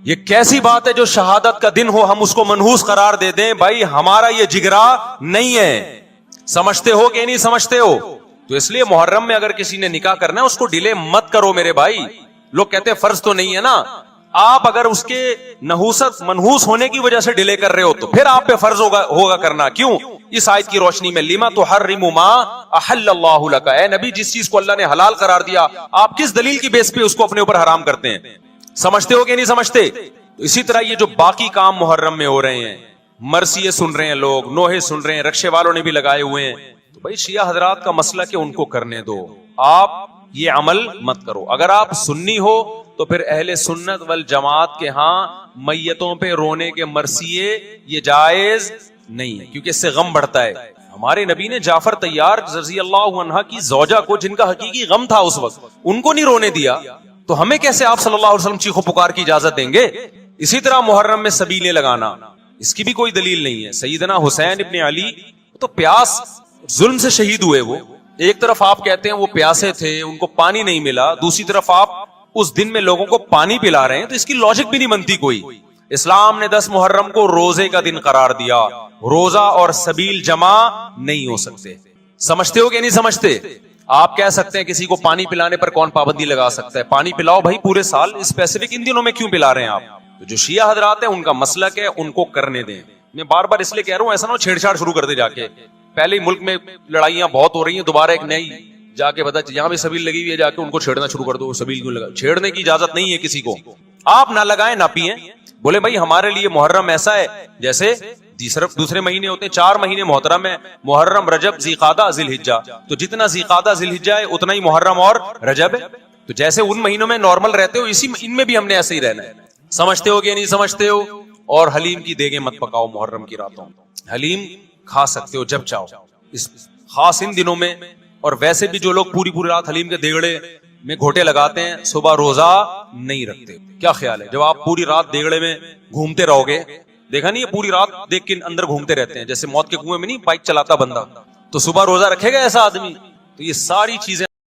یہ کیسی بات ہے جو شہادت کا دن ہو ہم اس کو منحوس قرار دے دیں؟ بھائی ہمارا یہ جگرا نہیں ہے، سمجھتے ہو کہ نہیں سمجھتے ہو؟ تو اس لیے محرم میں اگر کسی نے نکاح کرنا ہے اس کو ڈیلے مت کرو میرے بھائی۔ لوگ کہتے ہیں فرض تو نہیں ہے نا، آپ اگر اس کے نحوست منحوس ہونے کی وجہ سے ڈیلے کر رہے ہو تو پھر آپ پہ فرض ہوگا کرنا۔ کیوں؟ اس آیت کی روشنی میں لما تحرم ما احل اللہ لک، اے نبی جس چیز کو اللہ نے حلال قرار دیا آپ کس دلیل کی بیس پہ اس کو اپنے اوپر حرام کرتے ہیں؟ سمجھتے ہو کہ نہیں سمجھتے؟ تو اسی طرح یہ جو باقی کام محرم میں ہو رہے ہیں، مرثیے سن رہے ہیں لوگ، نوحے سن رہے ہیں، رکشے والوں نے بھی لگائے ہوئے ہیں، تو بھائی شیعہ حضرات کا مسئلہ کہ ان کو کرنے دو، آپ یہ عمل مت کرو۔ اگر آپ سنی ہو تو پھر اہل سنت والجماعت کے ہاں میتوں پہ رونے کے مرثیے یہ جائز نہیں ہے، کیونکہ اس سے غم بڑھتا ہے۔ ہمارے نبی نے جعفر طیار رضی اللہ عنہ کی زوجہ کو، جن کا حقیقی غم تھا اس وقت، ان کو نہیں رونے دیا، تو ہمیں کیسے آپ صلی اللہ علیہ وسلم چیخو پکار کی اجازت دیں گے؟ اسی طرح محرم میں سبیلیں لگانا، اس کی بھی کوئی دلیل نہیں ہے۔ سیدنا حسین ابن علی تو پیاس ظلم سے شہید ہوئے، وہ ایک طرف آپ کہتے ہیں وہ پیاسے تھے ان کو پانی نہیں ملا، دوسری طرف آپ اس دن میں لوگوں کو پانی پلا رہے ہیں، تو اس کی لاجک بھی نہیں بنتی کوئی۔ اسلام نے 10 محرم کو روزے کا دن قرار دیا، روزہ اور سبیل جمع نہیں ہو سکتے۔ سمجھتے ہو کہ نہیں سمجھتے؟ آپ کہہ سکتے ہیں کسی کو پانی پلانے پر کون پابندی لگا سکتا ہے؟ پانی پلاؤ بھائی پورے سال، اسپیسیفک ان دنوں میں کیوں پلا رہے ہیں آپ؟ تو جو شیعہ حضرات ہیں ان کا مسلک ہے، ان کو کرنے دیں۔ میں بار بار اس لیے کہہ رہا ہوں ایسا نہ ہو چھیڑ چھاڑ شروع کر دے جا کے، پہلے ہی ملک میں لڑائیاں بہت ہو رہی ہیں، دوبارہ ایک نئی جا کے بتا یہاں بھی سبیل لگی ہوئی ہے، جا کے ان کو چھیڑنا شروع کر دو۔ سبیل کیوں لگا؟ چھیڑنے کی اجازت نہیں ہے کسی کو، آپ نہ لگائیں نہ پیئیں، بولے بھائی ہمارے لیے محرم ایسا ہے جیسے صرف دوسرے مہینے ہوتے ہیں، 4 مہینے محترم ہے، محرم، رجب، ذی قعدہ، ذی الحجہ، تو جتنا ذی قعدہ ذی الحجہ ہے اتنا ہی محرم اور رجب ہے، تو جیسے ان مہینوں میں نارمل رہتے ہو ان میں بھی ہم نے ایسے ہی رہنا ہے۔ سمجھتے ہو کہ نہیں سمجھتے ہو؟ اور حلیم کی دیگیں مت پکاؤ محرم کی راتوں، حلیم کھا سکتے ہو جب چاہو۔ اس خاص ان دنوں میں. اور ویسے بھی جو لوگ پوری پوری رات حلیم کے دیگڑے میں گھوٹے لگاتے ہیں صبح روزہ نہیں رکھتے. کیا خیال ہے جب آپ پوری رات دیگڑے میں گھومتے رہو گے؟ دیکھا نہیں یہ پوری رات دیکھ کے اندر گھومتے رہتے ہیں جیسے موت کے کنویں میں نہیں بائک چلاتا بندہ, تو صبح روزہ رکھے گا ایسا آدمی؟ تو یہ ساری چیزیں